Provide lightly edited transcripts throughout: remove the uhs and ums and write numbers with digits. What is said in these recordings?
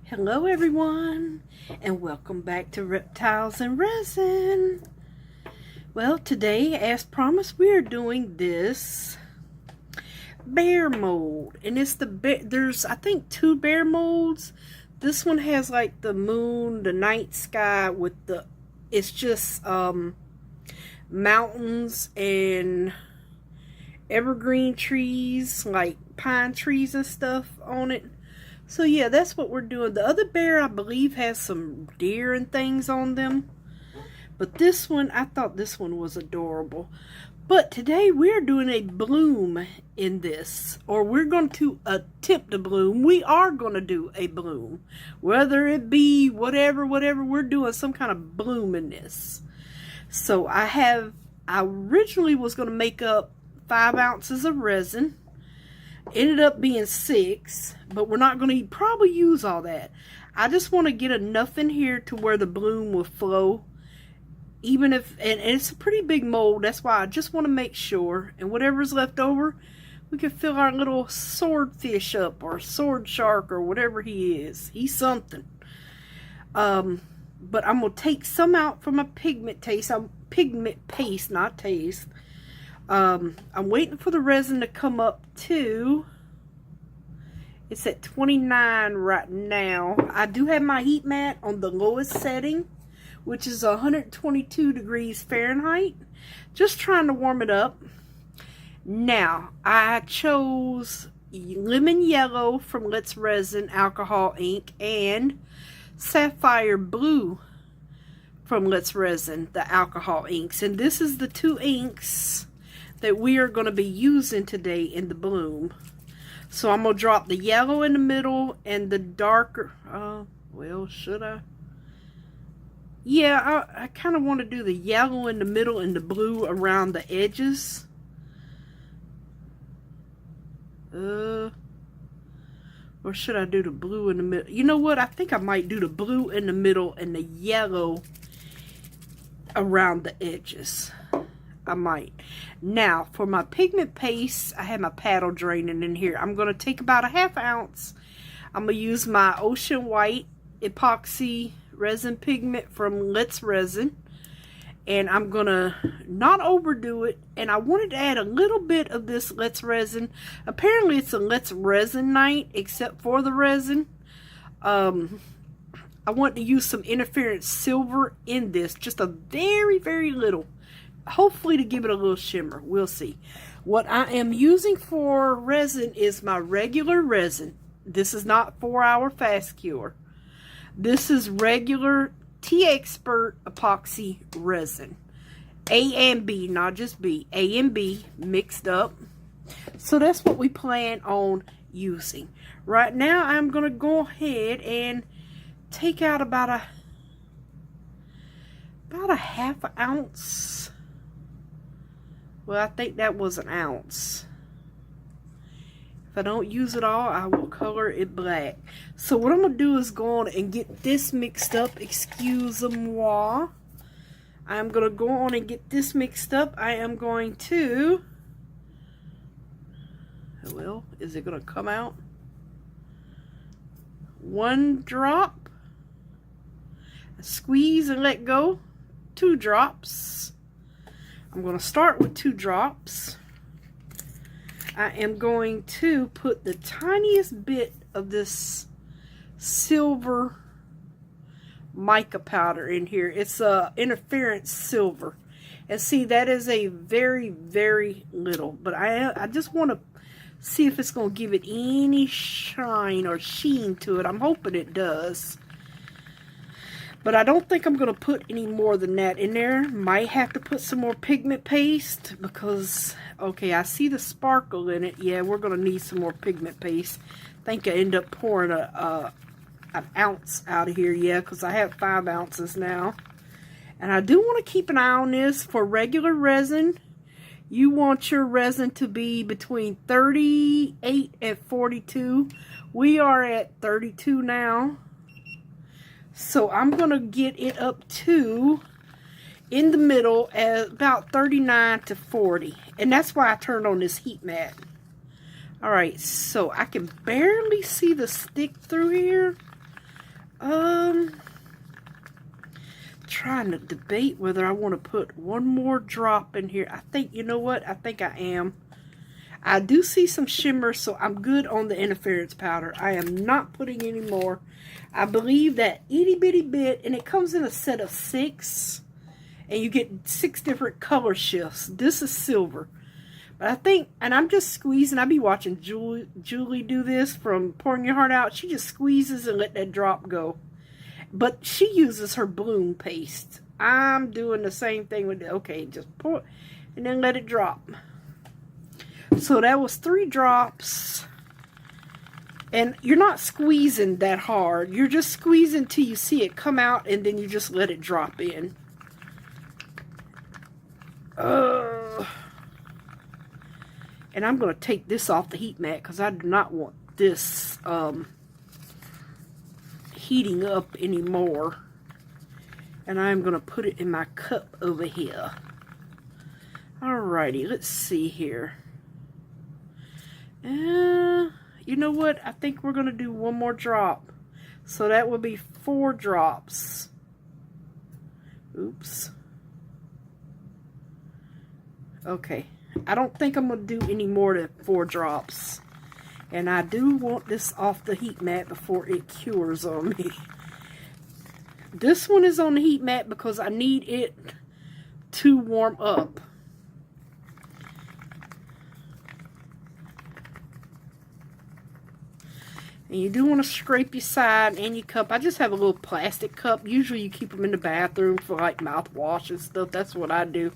Hello everyone, and welcome back to Reptiles and Resin. Well, today, as promised, we are doing this bear mold. And it's there's, I think, two bear molds. This one has like the moon, the night sky with it's just mountains and evergreen trees, like pine trees and stuff on it. So yeah, that's what we're doing. The other bear, I believe, has some deer and things on them. But this one, I thought this one was adorable. But today we're doing a bloom in this. Or we're going to attempt a bloom. We are going to do a bloom. Whether it be whatever, we're doing some kind of bloom in this. So I originally was going to make up 5 ounces of resin. Ended up being 6, but we're not going to probably use all that. I just want to get enough in here to where the bloom will flow. Even if, and it's a pretty big mold, that's why I just want to make sure. And whatever's left over, we can fill our little swordfish up, or sword shark, or whatever he is. He's something. But I'm going to take some out from my pigment paste, not taste. I'm waiting for the resin to come up to, it's at 29 right now. I do have my heat mat on the lowest setting, which is 122 degrees Fahrenheit. Just trying to warm it up. Now, I chose lemon yellow from Let's Resin alcohol ink and sapphire blue from Let's Resin, the alcohol inks. And this is the 2 inks that we are going to be using today in the bloom. So I'm going to drop the yellow in the middle and the darker, well, should I? Yeah, I kind of want to do the yellow in the middle and the blue around the edges. Or should I do the blue in the middle? You know what? I think I might do the blue in the middle and the yellow around the edges. I might. Now, for my pigment paste, I have my paddle draining in here. I'm going to take about a 1/2 ounce. I'm going to use my Ocean White epoxy resin pigment from Let's Resin. And I'm going to not overdo it. And I wanted to add a little bit of this Let's Resin. Apparently, it's a Let's Resin night, except for the resin. I want to use some interference silver in this. Just a very, very little. Hopefully to give it a little shimmer. We'll see. What I am using for resin is my regular resin. This is not 4-hour fast cure. This is regular T-Expert epoxy resin. A and B, not just B. A and B mixed up. So that's what we plan on using. Right now I'm going to go ahead and take out about a 1/2 ounce. Well, I think that was 1 ounce. If I don't use it all, I will color it black. So what I'm going to do is go on and get this mixed up. Excuse-moi. I'm going to go on and get this mixed up. I am going to... Well, is it going to come out? 1 drop. Squeeze and let go. 2 drops. I'm going to start with 2 drops. I am going to put the tiniest bit of this silver mica powder in here. It's interference silver. And see, that is a very, very little. But I just want to see if it's going to give it any shine or sheen to it. I'm hoping it does. But I don't think I'm going to put any more than that in there. Might have to put some more pigment paste because, okay, I see the sparkle in it. Yeah, we're going to need some more pigment paste. I think I end up pouring an ounce out of here, yeah, because I have 5 ounces now. And I do want to keep an eye on this. For regular resin, you want your resin to be between 38 and 42. We are at 32 now. So I'm going to get it up to, in the middle, at about 39 to 40. And that's why I turned on this heat mat. Alright, so I can barely see the stick through here. Trying to debate whether I want to put one more drop in here. I think, you know what? I think I am. I do see some shimmer, so I'm good on the interference powder. I am not putting any more. I believe that itty bitty bit, and it comes in a set of 6, and you get 6 different color shifts. This is silver. But I think, and I'm just squeezing. I be watching Julie do this from Pouring Your Heart Out. She just squeezes and let that drop go. But she uses her bloom paste. I'm doing the same thing with it. Okay, just pour and then let it drop. So that was 3 drops. And you're not squeezing that hard. You're just squeezing till you see it come out, and then you just let it drop in. And I'm going to take this off the heat mat because I do not want this heating up anymore. And I'm going to put it in my cup over here. Alrighty, let's see here. You know what? I think we're going to do one more drop. So that will be 4 drops. Oops. Okay. I don't think I'm going to do any more than 4 drops. And I do want this off the heat mat before it cures on me. This one is on the heat mat because I need it to warm up. And you do want to scrape your side and your cup. I just have a little plastic cup. Usually you keep them in the bathroom for like mouthwash and stuff. That's what I do.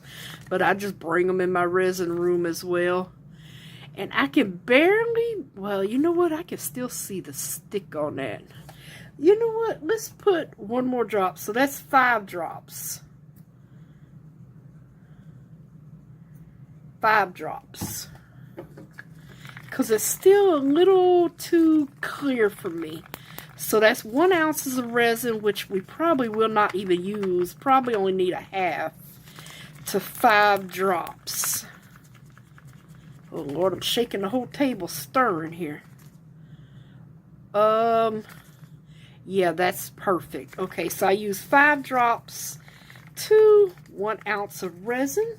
But I just bring them in my resin room as well. And I can barely, well, you know what? I can still see the stick on that. You know what? Let's put one more drop. So that's 5 drops. 5 drops. Because it's still a little too clear for me. So that's 1 ounce of resin, which we probably will not even use. Probably only need a half to 5 drops. Oh Lord, I'm shaking the whole table, stirring here. Yeah, that's perfect. Okay, so I use 5 drops to 1 ounce of resin.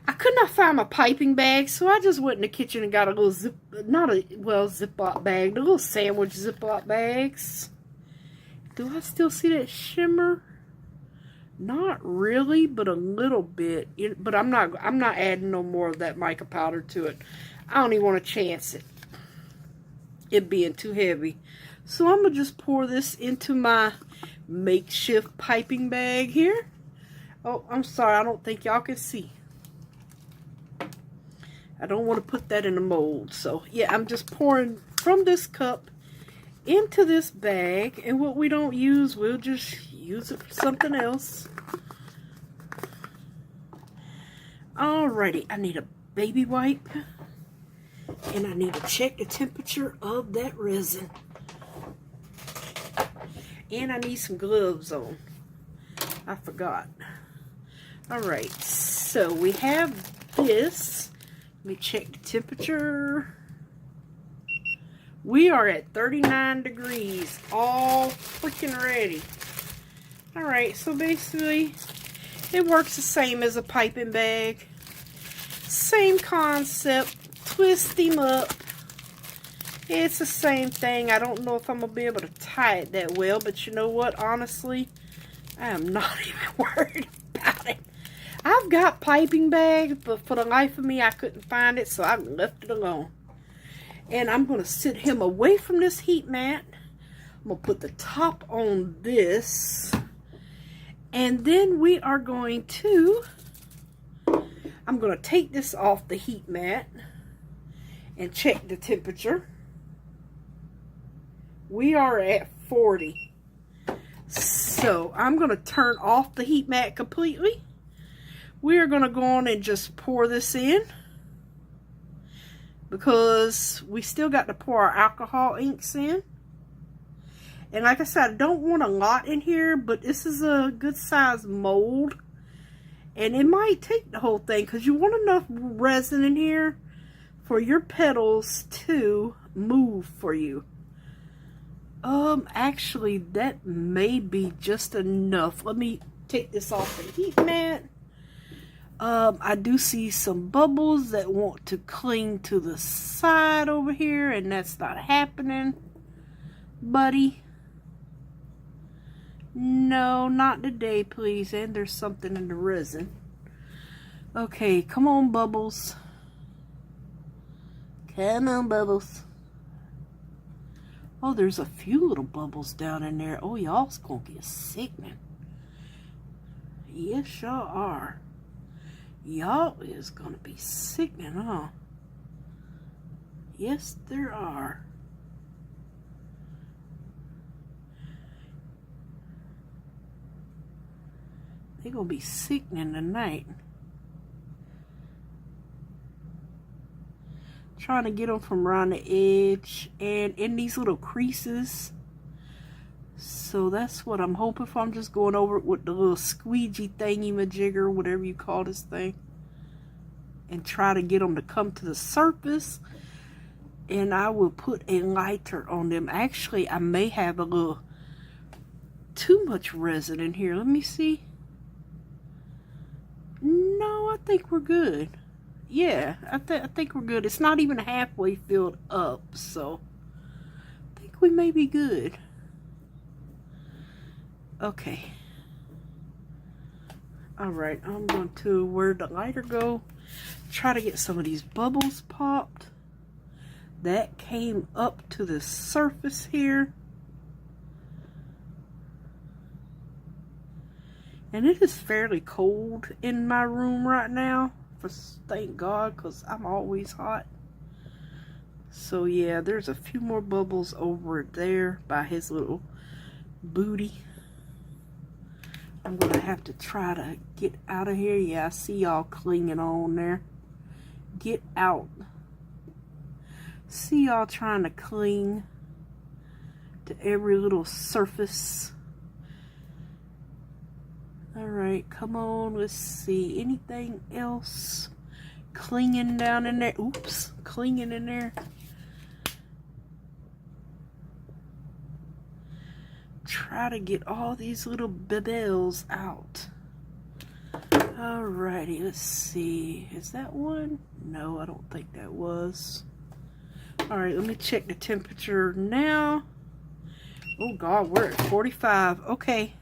I could not find my piping bag, so I just went in the kitchen and got a little Ziploc bag, the little sandwich Ziploc bags. Do I still see that shimmer? Not really, but a little bit. But I'm not adding no more of that mica powder to it. I don't even want to chance it being too heavy. So I'm gonna just pour this into my makeshift piping bag here. Oh, I'm sorry, I don't think y'all can see. I don't want to put that in a mold. So, yeah, I'm just pouring from this cup into this bag. And what we don't use, we'll just use it for something else. Alrighty, I need a baby wipe. And I need to check the temperature of that resin. And I need some gloves on. I forgot. Alright, so we have this. Let me check the temperature. We are at 39 degrees, all freaking ready. Alright, so basically, it works the same as a piping bag. Same concept, twist them up. It's the same thing. I don't know if I'm going to be able to tie it that well, but you know what, honestly, I am not even worried about it. I've got piping bags, but for the life of me, I couldn't find it, so I left it alone. And I'm going to sit him away from this heat mat. I'm going to put the top on this. And then we are going to, I'm going to take this off the heat mat and check the temperature. We are at 40. So I'm going to turn off the heat mat completely. We are going to go on and just pour this in, because we still got to pour our alcohol inks in. And like I said, I don't want a lot in here, but this is a good size mold. And it might take the whole thing, because you want enough resin in here for your petals to move for you. Actually, that may be just enough. Let me take this off the heat mat. I do see some bubbles that want to cling to the side over here, and that's not happening, buddy. No, not today, please. And there's something in the resin. Okay, come on, bubbles. Come on, bubbles. Oh, there's a few little bubbles down in there. Oh, y'all's gonna get sickening. Yes, y'all are. Y'all is gonna be sickening, huh? Yes, there are. They're gonna be sickening tonight. Trying to get them from around the edge and in these little creases. So that's what I'm hoping for. I'm just going over it with the little squeegee thingy-majigger, whatever you call this thing, and try to get them to come to the surface. And I will put a lighter on them. Actually, I may have a little too much resin in here. Let me see. No, I think we're good. Yeah, I think we're good. It's not even halfway filled up, so I think we may be good. Okay. Alright, I'm going to, where'd the lighter go? Try to get some of these bubbles popped. That came up to the surface here. And it is fairly cold in my room right now. Thank God, because I'm always hot. So yeah, there's a few more bubbles over there by his little booty. I'm gonna have to try to get out of here. Yeah, I see y'all clinging on there. Get out. See y'all trying to cling to every little surface. Alright, come on, let's see. Anything else clinging down in there? Oops, clinging in there. Try to get all these little bubbles out. Alrighty, let's see. Is that one? No, I don't think that was. Alright, let me check the temperature now. Oh God, we're at 45. Okay.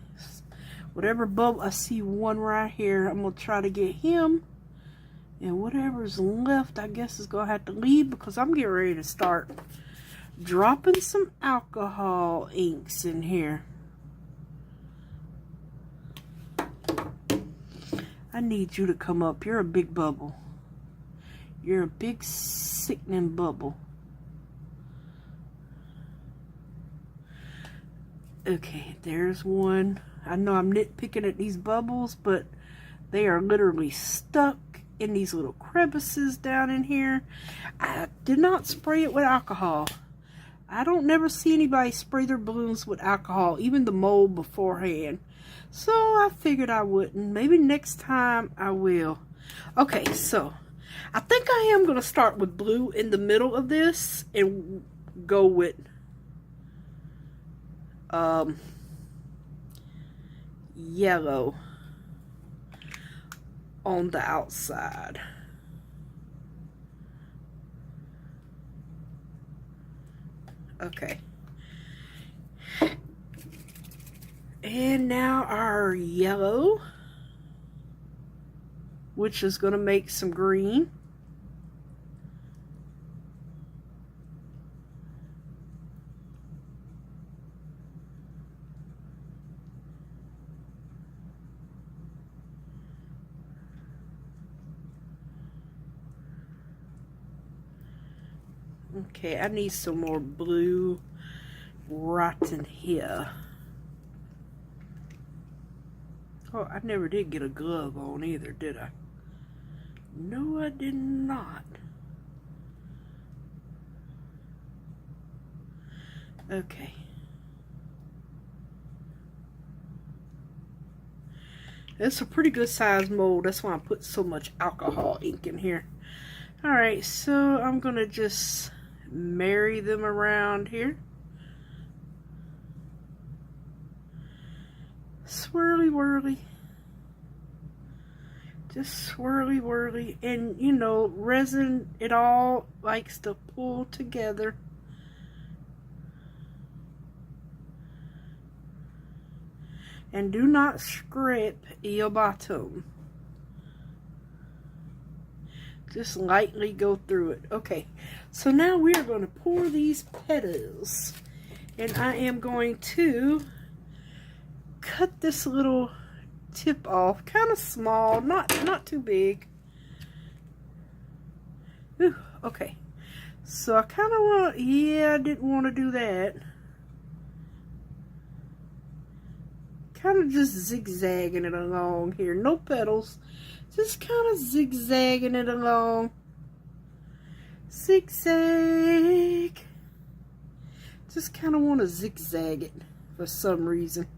Whatever bubble, I see one right here. I'm going to try to get him. And whatever's left, I guess is going to have to leave because I'm getting ready to start dropping some alcohol inks in here. I need you to come up. You're a big bubble. You're a big sickening bubble. Okay, there's one. I know I'm nitpicking at these bubbles, but they are literally stuck in these little crevices down in here. I did not spray it with alcohol. I don't never see anybody spray their balloons with alcohol, even the mold beforehand. So I figured I wouldn't. Maybe next time I will. Okay, so I think I am going to start with blue in the middle of this and go with yellow on the outside. Okay. And now our yellow, which is going to make some green. Okay, I need some more blue right in here. Oh, I never did get a glove on either, did I? No, I did not. Okay. It's a pretty good size mold. That's why I put so much alcohol ink in here. Alright, so I'm going to just marry them around here. swirly whirly. Just swirly whirly. And you know, resin, it all likes to pull together. And do not scrape your bottom. Just lightly go through it. Okay, so now we are going to pour these petals. And I am going to cut this little tip off. Kind of small, not too big. Ooh, okay. So I kind of want, yeah, I didn't want to do that. Kind of just zigzagging it along here. No petals. Just kind of zigzagging it along. Zigzag. Just kind of want to zigzag it for some reason.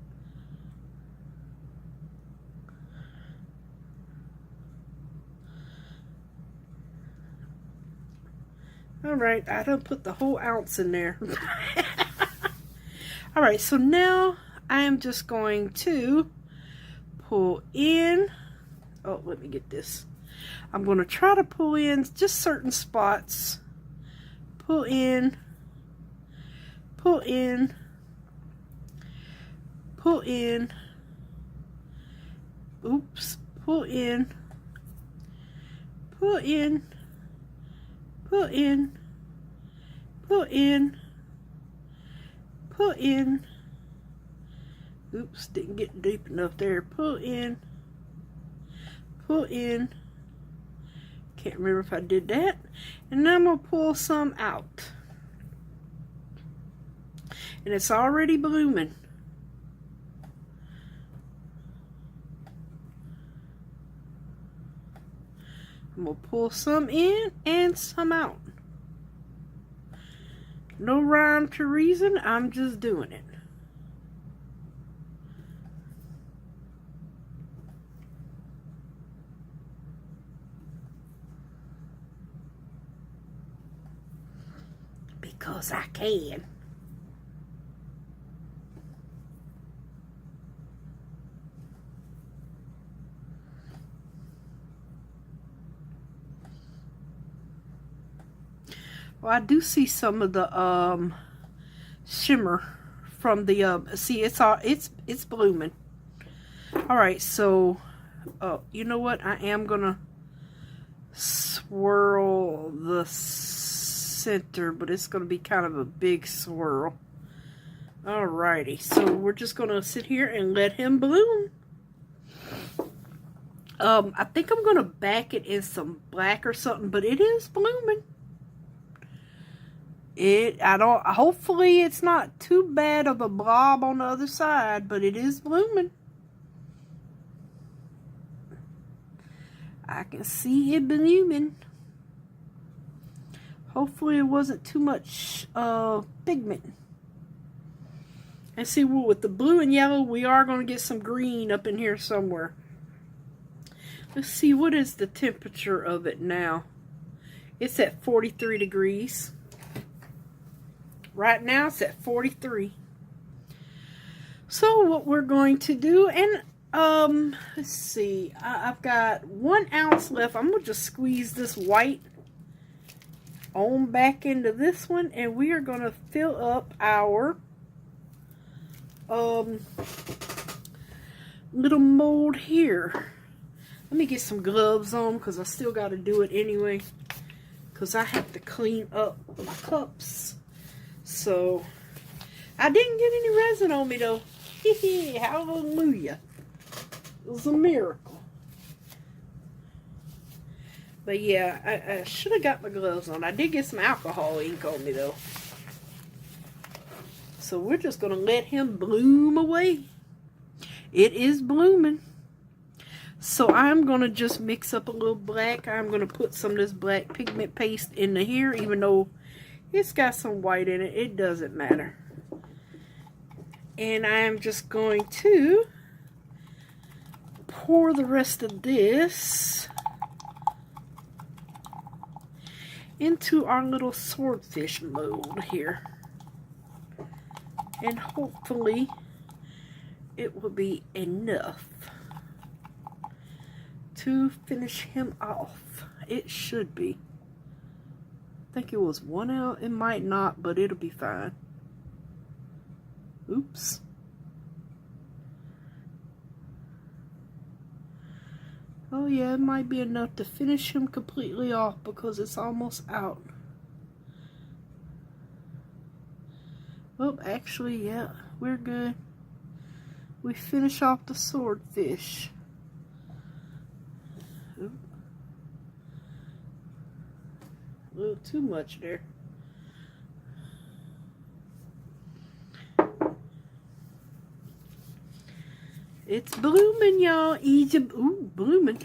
Alright, I done put the whole ounce in there. Alright, so now I am just going to pull in. Oh, let me get this. I'm going to try to pull in just certain spots. Pull in. Pull in. Pull in. Oops. Pull in. Pull in. Pull in. Pull in. Pull in. Oops, didn't get deep enough there. Pull in. Pull in. Can't remember if I did that. And now I'm going to pull some out. And it's already blooming. I'm going to pull some in and some out. No rhyme to reason, I'm just doing it. Because I can. Well, I do see some of the shimmer from the see, it's blooming. All right, so you know what? I am gonna swirl the center, but it's gonna be kind of a big swirl. Alrighty, so we're just gonna sit here and let him bloom. I think I'm gonna back it in some black or something, but it is blooming. Hopefully it's not too bad of a blob on the other side, but it is blooming. I can see it blooming. Hopefully it wasn't too much pigment. And see, well, with the blue and yellow, we are going to get some green up in here somewhere. Let's see, what is the temperature of it now? It's at 43 degrees. Right now it's at 43. So what we're going to do, and let's see, I've got 1 ounce left. I'm going to just squeeze this white on back into this one, and we are going to fill up our little mold here. Let me get some gloves on because I still got to do it anyway, because I have to clean up my cups. So I didn't get any resin on me though. Hallelujah. It was a miracle. But yeah, I should have got my gloves on. I did get some alcohol ink on me though. So we're just going to let him bloom away. It is blooming. So I'm going to just mix up a little black. I'm going to put some of this black pigment paste into here, even though it's got some white in it. It doesn't matter. And I'm just going to pour the rest of this into our little swordfish mold here. And hopefully it will be enough to finish him off. It should be. I think it was 1 ounce. It might not, but it'll be fine. Oops. Oh yeah, it might be enough to finish him completely off because it's almost out. Oh, actually, yeah, we're good. We finish off the swordfish. Oop. A little too much there. It's blooming, y'all. Egypt, ooh, blooming.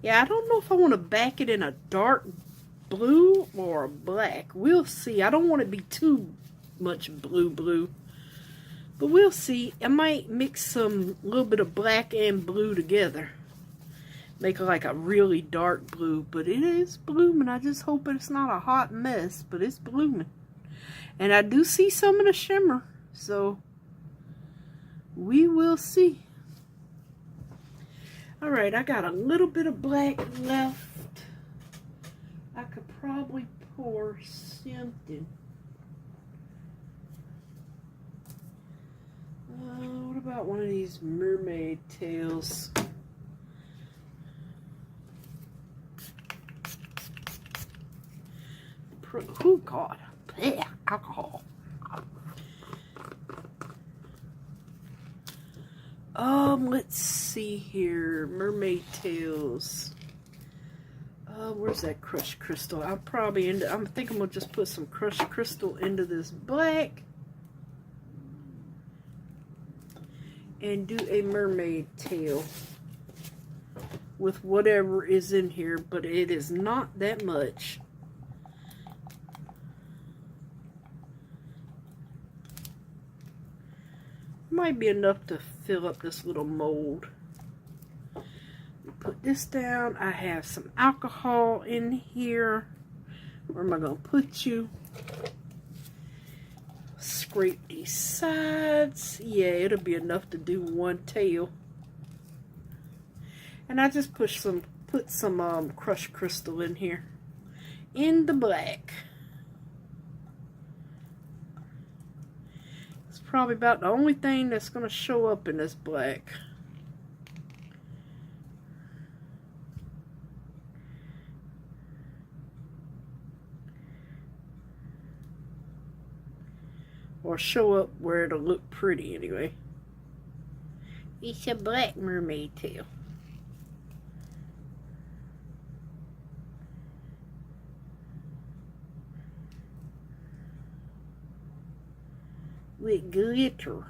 Yeah, I don't know if I want to back it in a dark blue or a black. We'll see. I don't want it to be too much blue. But we'll see. I might mix some little bit of black and blue together. Make it like a really dark blue. But it is blooming. I just hope it's not a hot mess. But it's blooming. And I do see some of the shimmer. So we will see. Alright, I got a little bit of black left. I could probably pour something. What about one of these mermaid tails? Oh God, yeah, alcohol. Let's see here. Mermaid tails. Where's that crushed crystal? I think I'm gonna just put some crushed crystal into this black and do a mermaid tail with whatever is in here, but it is not that much. Might be enough to fill up this little mold. Put this down. I have some alcohol in here. Where am I going to put you? Scrape these sides. Yeah, it'll be enough to do one tail. And I just put some crushed crystal in here. In the black. It's probably about the only thing that's going to show up in this black. Or show up where it'll look pretty anyway. It's a black mermaid tail. With glitter.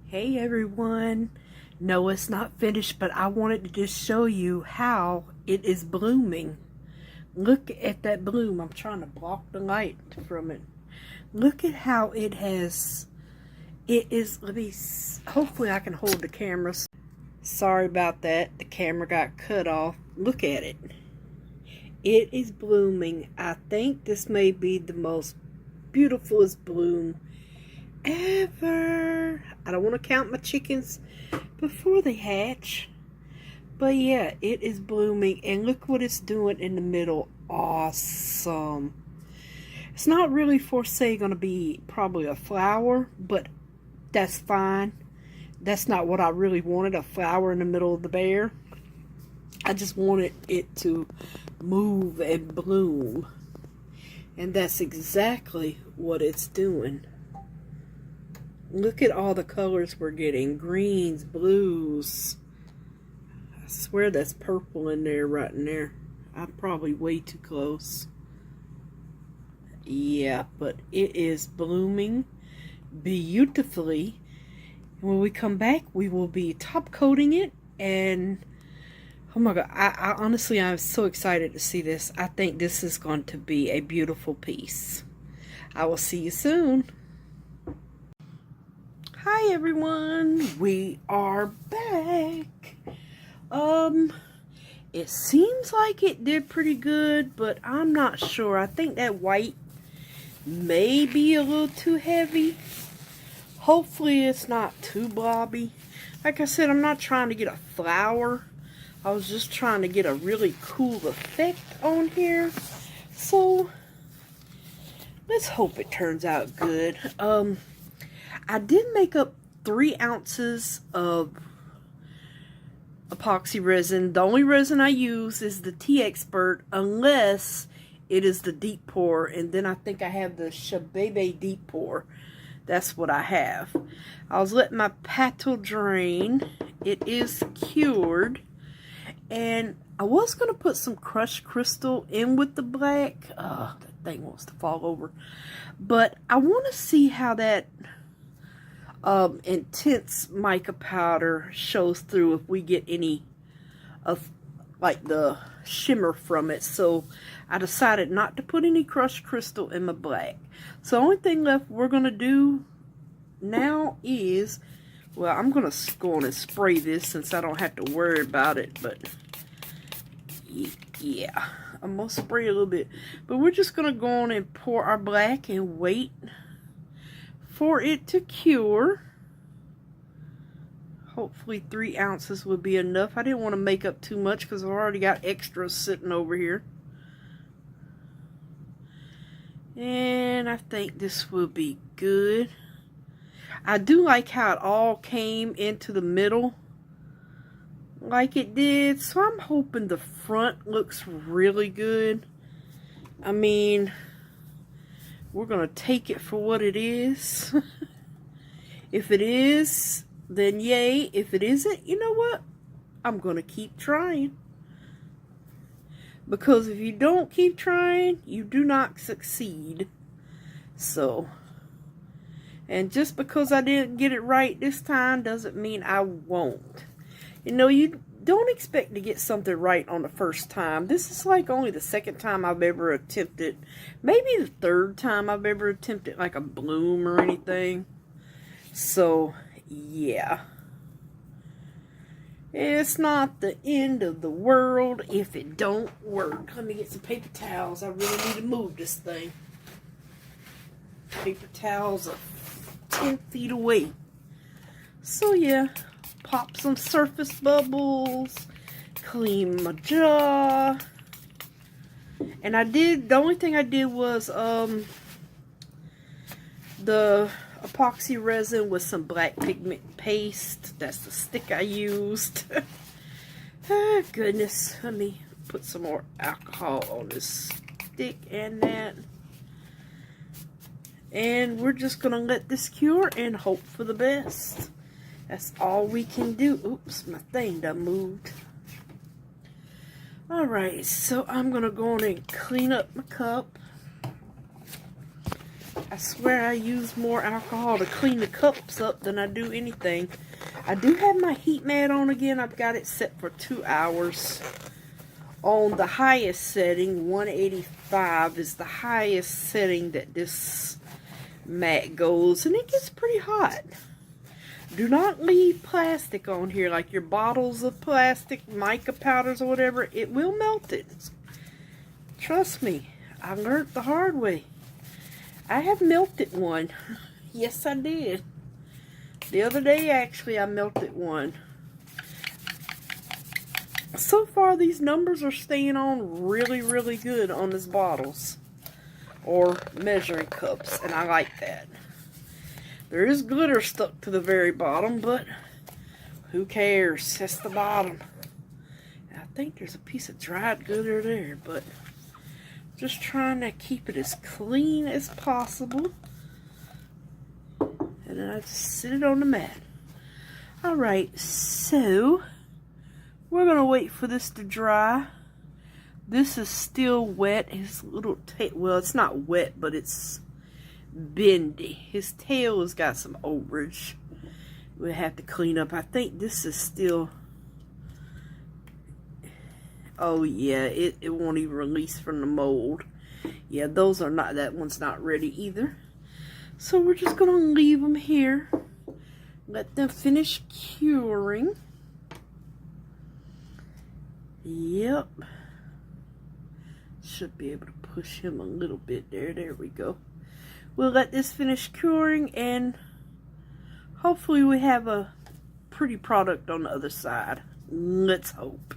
Hey everyone. No, it's not finished, but I wanted to just show you how it is blooming. Look at that bloom. I'm trying to block the light from it. Look at how it has, it is, let me, hopefully I can hold the camera. Sorry about that, the camera got cut off. Look at it. It is blooming. I think this may be the most beautifulest bloom ever. I don't want to count my chickens before they hatch. But yeah, it is blooming. And look what it's doing in the middle. Awesome. It's not really for say going to be probably a flower, but that's fine. That's not what I really wanted, a flower in the middle of the bear. I just wanted it to move and bloom. And that's exactly what it's doing. Look at all the colors we're getting. Greens, blues. I swear that's purple in there, right in there. I'm probably way too close. Yeah, but it is blooming beautifully. And when we come back, we will be top coating it. And oh my God, I honestly, I'm so excited to see this. I think this is going to be a beautiful piece. I will see you soon. Hi everyone, we are back. It seems like it did pretty good, but I'm not sure. I think that white may be a little too heavy. Hopefully it's not too blobby. Like I said, I'm not trying to get a flower. I was just trying to get a really cool effect on here. So let's hope it turns out good. I did make up 3 ounces of epoxy resin. The only resin I use is the Tea Expert, unless it is the deep pour, and then I think I have the Shabebe deep pour. That's what I have. I was letting my petal drain. It is cured, and I was going to put some crushed crystal in with the black. That thing wants to fall over. But I want to see how that intense mica powder shows through, if we get any of like the shimmer from it. So I decided not to put any crushed crystal in my black. So the only thing left we're going to do now is, well, I'm going to go on and spray this since I don't have to worry about it. But yeah, I'm going to spray a little bit. But we're just going to go on and pour our black and wait for it to cure. Hopefully 3 ounces would be enough. I didn't want to make up too much because I've already got extras sitting over here. And I think this will be good. I do like how it all came into the middle like it did. So I'm hoping the front looks really good. I mean, we're going to take it for what it is. If it is, then yay. If it isn't, you know what? I'm going to keep trying. Because if you don't keep trying, you do not succeed. So, and just because I didn't get it right this time doesn't mean I won't. You know, you don't expect to get something right on the first time. This is like only the second time I've ever attempted, maybe the third time I've ever attempted like a bloom or anything. So, yeah. It's not the end of the world if it don't work. Let me get some paper towels. I really need to move this thing. Paper towels are 10 feet away. So yeah, pop some surface bubbles, clean my jar. And the only thing I did was the epoxy resin with some black pigment paste. That's the stick I used. Ah, goodness. Let me put some more alcohol on this stick and that. And we're just going to let this cure and hope for the best. That's all we can do. Oops, my thing done moved. Alright, so I'm going to go on and clean up my cup. I swear I use more alcohol to clean the cups up than I do anything. I do have my heat mat on again. I've got it set for 2 hours. On the highest setting, 185 is the highest setting that this mat goes. And it gets pretty hot. Do not leave plastic on here, like your bottles of plastic, mica powders or whatever. It will melt it. Trust me, I learned the hard way. I have melted one. Yes, I did. The other day, actually, I melted one. So far, these numbers are staying on really, really good on these bottles. Or measuring cups, and I like that. There is glitter stuck to the very bottom, but who cares? That's the bottom. And I think there's a piece of dried glitter there, but just trying to keep it as clean as possible. And then I just sit it on the mat. Alright, so we're going to wait for this to dry. This is still wet. His little tail, well, it's not wet, but it's bendy. His tail has got some overage. We'll have to clean up. I think this is still, oh yeah, it won't even release from the mold. Yeah, those are not, that one's not ready either. So we're just going to leave them here. Let them finish curing. Yep. Should be able to push him a little bit there. There we go. We'll let this finish curing and hopefully we have a pretty product on the other side. Let's hope.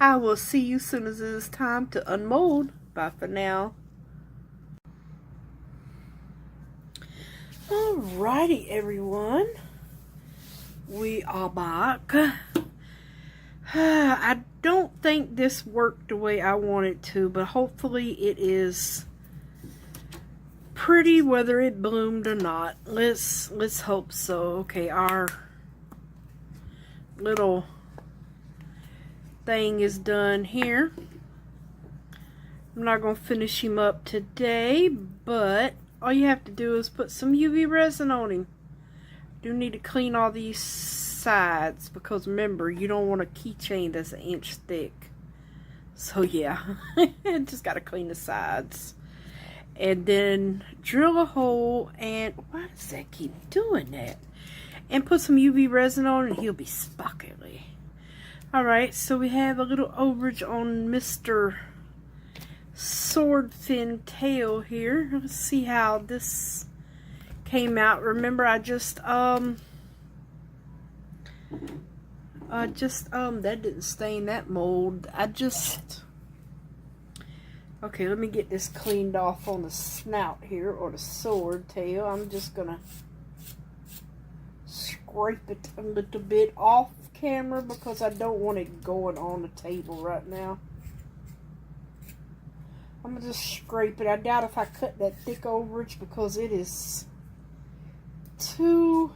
I will see you soon as it is time to unmold. Bye for now. Alrighty, everyone. We are back. I don't think this worked the way I want it to, but hopefully it is pretty whether it bloomed or not. Let's hope so. Okay, our little thing is done here. I'm not going to finish him up today, but all you have to do is put some UV resin on him. Do need to clean all these sides because remember, you don't want a keychain that's an inch thick. So yeah, just got to clean the sides. And then drill a hole, and why does that keep doing that? And put some UV resin on and he'll be sparkly. Alright, so we have a little overage on Mr. Swordfin tail here. Let's see how this came out. Remember, I just that didn't stain that mold. Okay, let me get this cleaned off on the snout here, or the sword tail. I'm just gonna scrape it a little bit off camera because I don't want it going on the table right now. I'm gonna just scrape it. I doubt if I cut that thick overage because it is too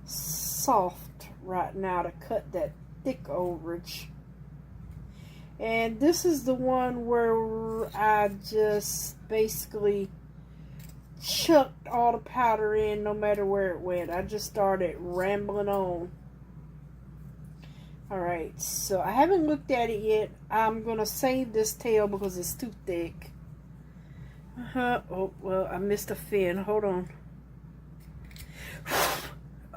soft right now to cut that thick overage. And this is the one where I just basically chucked all the powder in no matter where it went. I just started rambling on. Alright, so I haven't looked at it yet. I'm going to save this tail because it's too thick. Oh, well, I missed a fin. Hold on.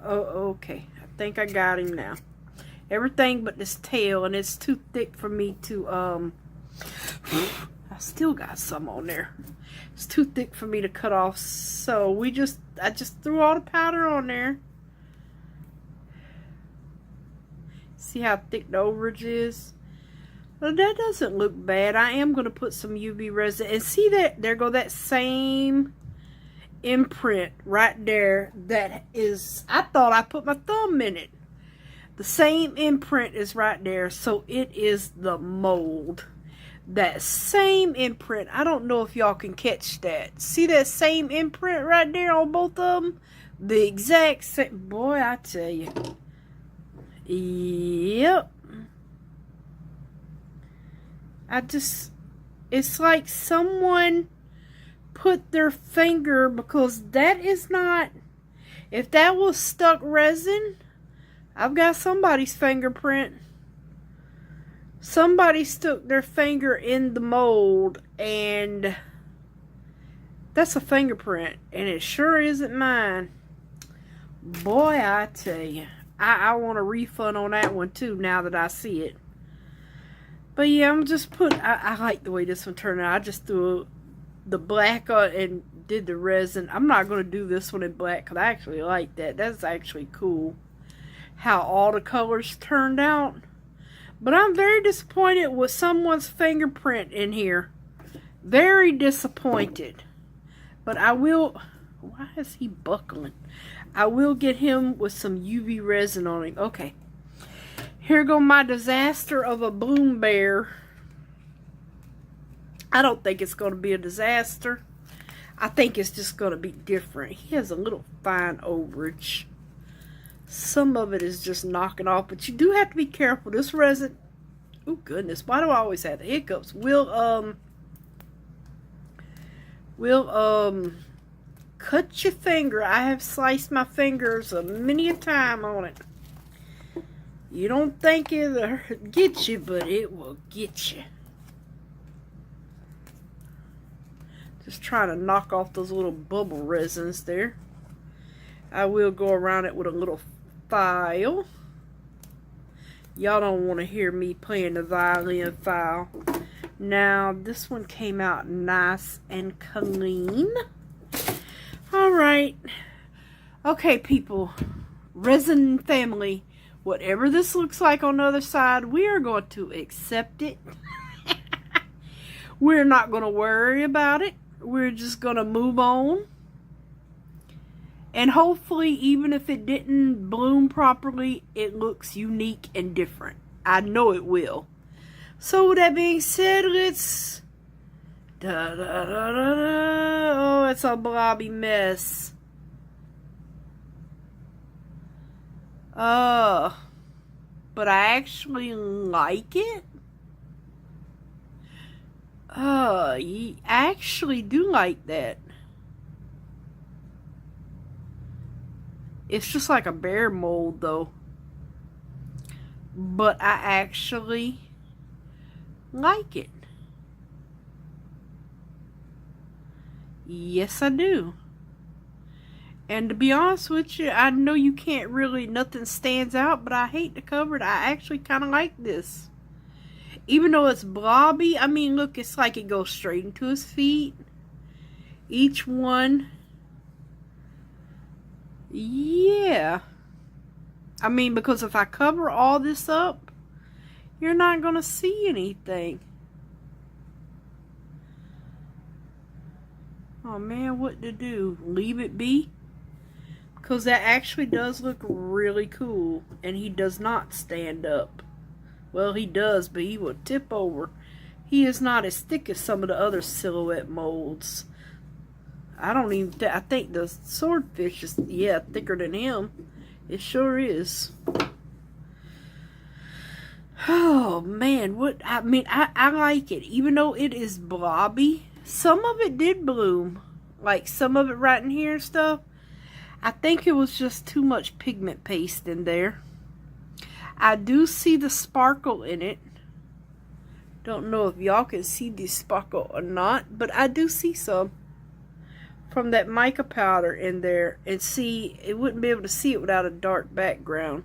Oh, okay. I think I got him now. Everything but this tail, and it's too thick for me to, I still got some on there. It's too thick for me to cut off, so I just threw all the powder on there. See how thick the overage is? Well, that doesn't look bad. I am going to put some UV resin. And see that? There go that same imprint right there. That is, I thought I put my thumb in it. The same imprint is right there. So it is the mold. That same imprint. I don't know if y'all can catch that. See that same imprint right there on both of them? The exact same. Boy, I tell you. Yep. It's like someone put their finger, because that is not, if that was stuck resin, I've got somebody's fingerprint. Somebody stuck their finger in the mold, and that's a fingerprint, and it sure isn't mine. Boy, I tell you, I want a refund on that one too now that I see it. But yeah, I'm just I like the way this one turned out. I just threw the black on and did the resin. I'm not going to do this one in black because I actually like that. That's actually cool how all the colors turned out. But I'm very disappointed with someone's fingerprint in here. Very disappointed. But I will... Why is he buckling? I will get him with some UV resin on him. Okay. Here go my disaster of a bloom bear. I don't think it's going to be a disaster. I think it's just going to be different. He has a little fine overage. Some of it is just knocking off, but you do have to be careful. This resin, oh goodness, why do I always have the hiccups? Will cut your finger. I have sliced my fingers many a time on it. You don't think it'll get you, but it will get you. Just trying to knock off those little bubble resins there. I will go around it with a little file. Y'all don't want to hear me playing the violin file. Now, this one came out nice and clean. right. Okay, people. Resin family. Whatever this looks like on the other side, we are going to accept it. We're not going to worry about it. We're just going to move on. And hopefully, even if it didn't bloom properly, it looks unique and different. I know it will. So with that being said, let's... Oh, it's a blobby mess. But I actually like it. I actually do like that. It's just like a bare mold though. But I actually like it. Yes, I do. And to be honest with you, I know you can't really, nothing stands out, but I hate the cover. I actually kind of like this. Even though it's blobby, I mean, look, it's like it goes straight into his feet. Each one. Yeah. I mean, because if I cover all this up, you're not going to see anything. Oh man, what to do? Leave it be? Because that actually does look really cool. And he does not stand up. Well, he does, but he will tip over. He is not as thick as some of the other silhouette molds. I don't even... I think the swordfish is, yeah, thicker than him. It sure is. Oh, man. What... I mean, I like it. Even though it is blobby. Some of it did bloom. Like, some of it right in here and stuff. I think it was just too much pigment paste in there. I do see the sparkle in it. Don't know if y'all can see the sparkle or not, but I do see some from that mica powder in there. And see, it wouldn't be able to see it without a dark background.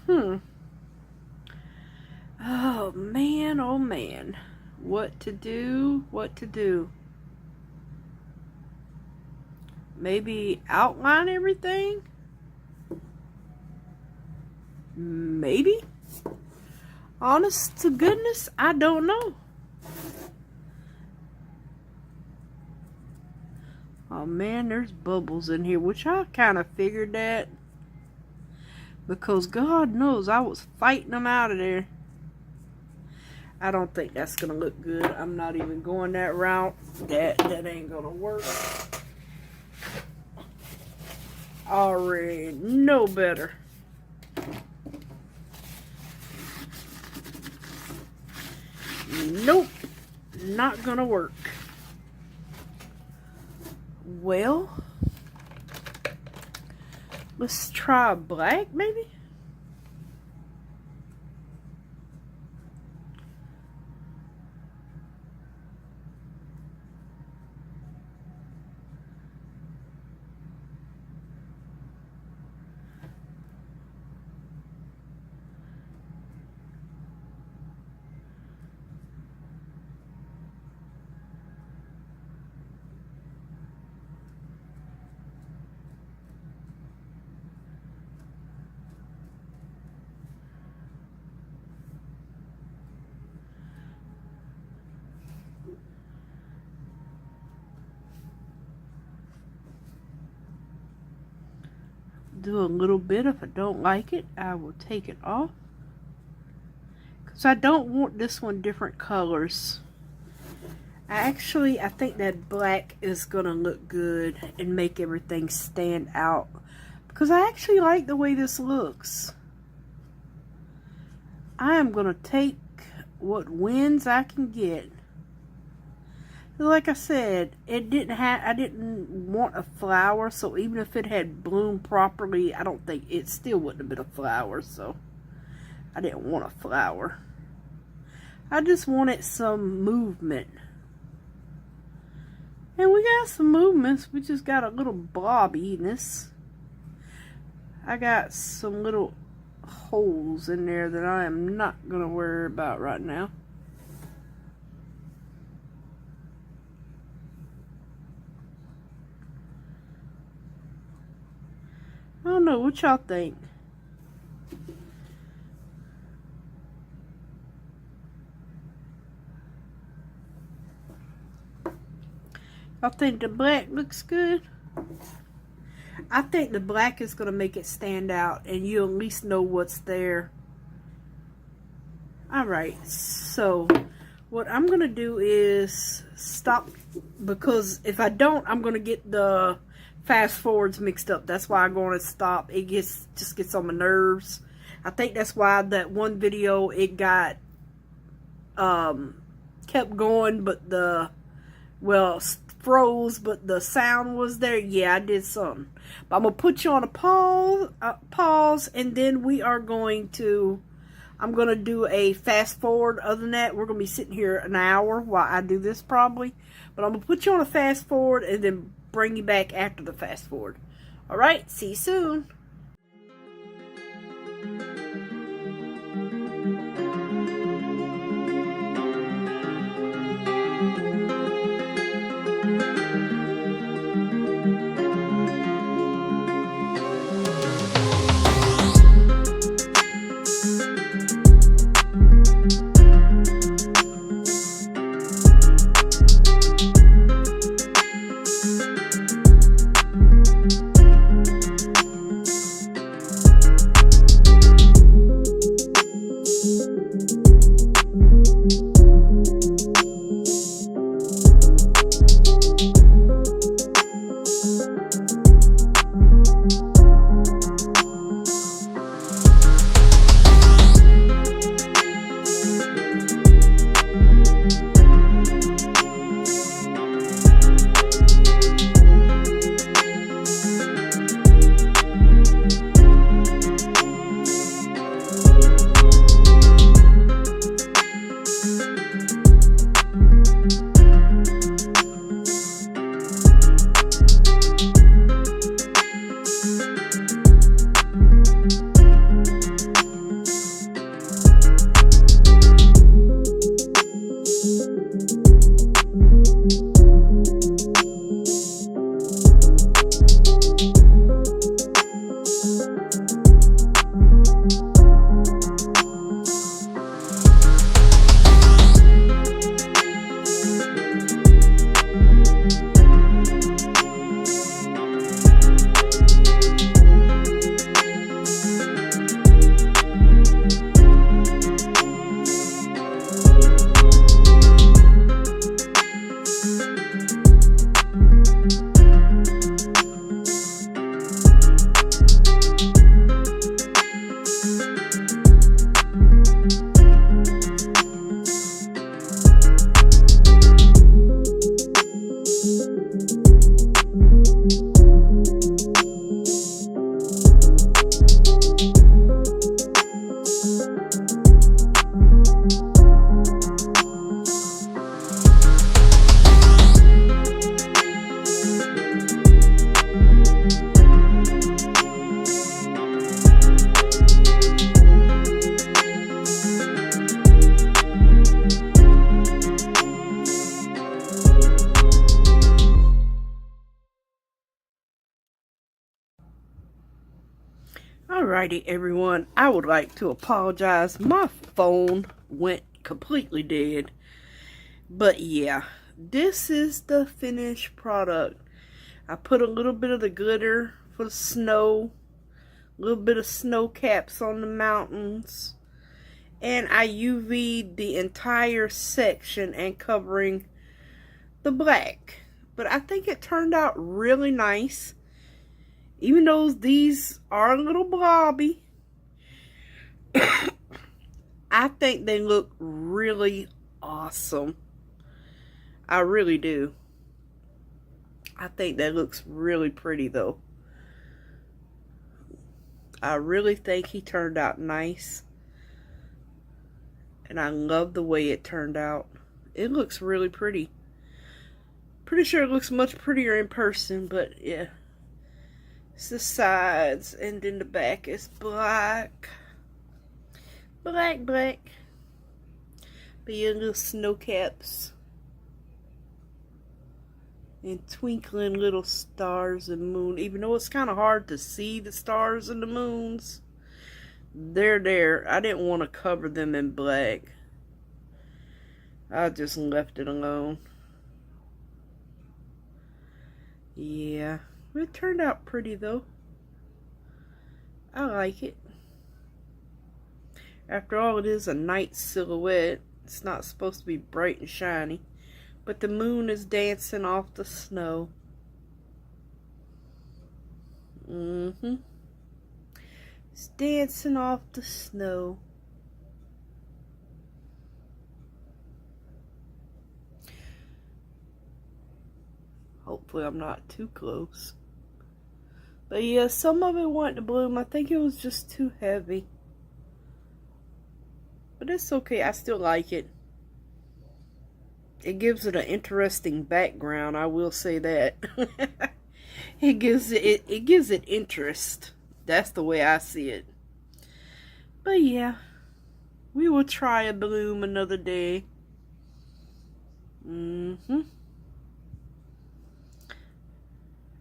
Oh man, oh man. What to do? What to do? Maybe outline everything? Maybe? Honest to goodness, I don't know. Oh man, there's bubbles in here, which I kind of figured that. Because God knows I was fighting them out of there. I don't think that's going to look good. I'm not even going that route. That ain't going to work. Already know better. Nope, not gonna work. Well, let's try black maybe. Do a little bit. If I don't like it, I will take it off. Because I don't want this one different colors. I think that black is going to look good and make everything stand out. Because I actually like the way this looks. I am going to take what wins I can get. Like I said, I didn't want a flower, so even if it had bloomed properly, I don't think it still wouldn't have been a flower, so I didn't want a flower. I just wanted some movement. And we got some movements, we just got a little blobbiness. I got some little holes in there that I am not going to worry about right now. don't know, what y'all think? Y'all think the black looks good? I think the black is going to make it stand out, and you at least know what's there. Alright, so what I'm going to do is stop, because if I don't, I'm going to get the fast forwards mixed up. That's why I'm going to stop. It just gets on my nerves. I think that's why that one video, it got kept going, but froze, but the sound was there. Yeah, I did something. But I'm gonna put you on a pause, and then I'm gonna do a fast forward. Other than that, we're gonna be sitting here an hour while I do this probably. But I'm gonna put you on a fast forward and then bring you back after the fast forward. All right, see you soon. Alrighty, everyone. I would like to apologize. My phone went completely dead. But yeah, this is the finished product. I put a little bit of the glitter for the snow, a little bit of snow caps on the mountains, and I UV'd the entire section and covering the black. But I think it turned out really nice. Even though these are a little blobby, I think they look really awesome. I really do. I think that looks really pretty though. I really think he turned out nice. And I love the way it turned out. It looks really pretty. Pretty sure it looks much prettier in person, but yeah. It's the sides, and then the back is black. Black. But yeah, little snow caps. And twinkling little stars and moon. Even though it's kind of hard to see the stars and the moons, they're there. I didn't want to cover them in black. I just left it alone. Yeah, it turned out pretty though. I like it. After all, it is a night silhouette. It's not supposed to be bright and shiny. But the moon is dancing off the snow. It's dancing off the snow. Hopefully I'm not too close. But yeah, some of it wanted to bloom. I think it was just too heavy. But it's okay. I still like it. It gives it an interesting background. I will say that. It gives it interest. That's the way I see it. But yeah, we will try a bloom another day.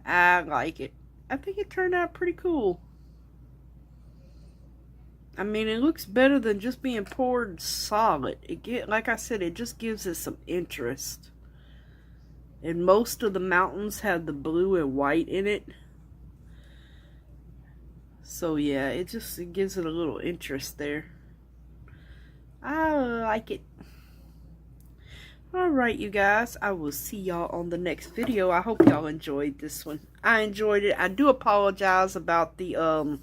I like it. I think it turned out pretty cool. I mean, it looks better than just being poured solid. Like I said, it just gives it some interest. And most of the mountains have the blue and white in it. So yeah, it gives it a little interest there. I like it. Alright, you guys, I will see y'all on the next video. I hope y'all enjoyed this one. I enjoyed it. I do apologize about the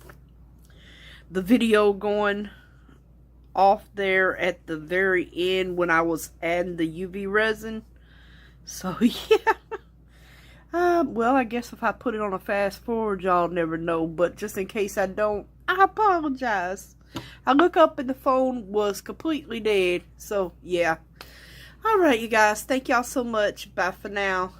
video going off there at the very end when I was adding the UV resin. So yeah. Well, I guess if I put it on a fast forward, y'all never know. But just in case I don't, I apologize. I look up and the phone was completely dead. So yeah. Alright, you guys. Thank y'all so much. Bye for now.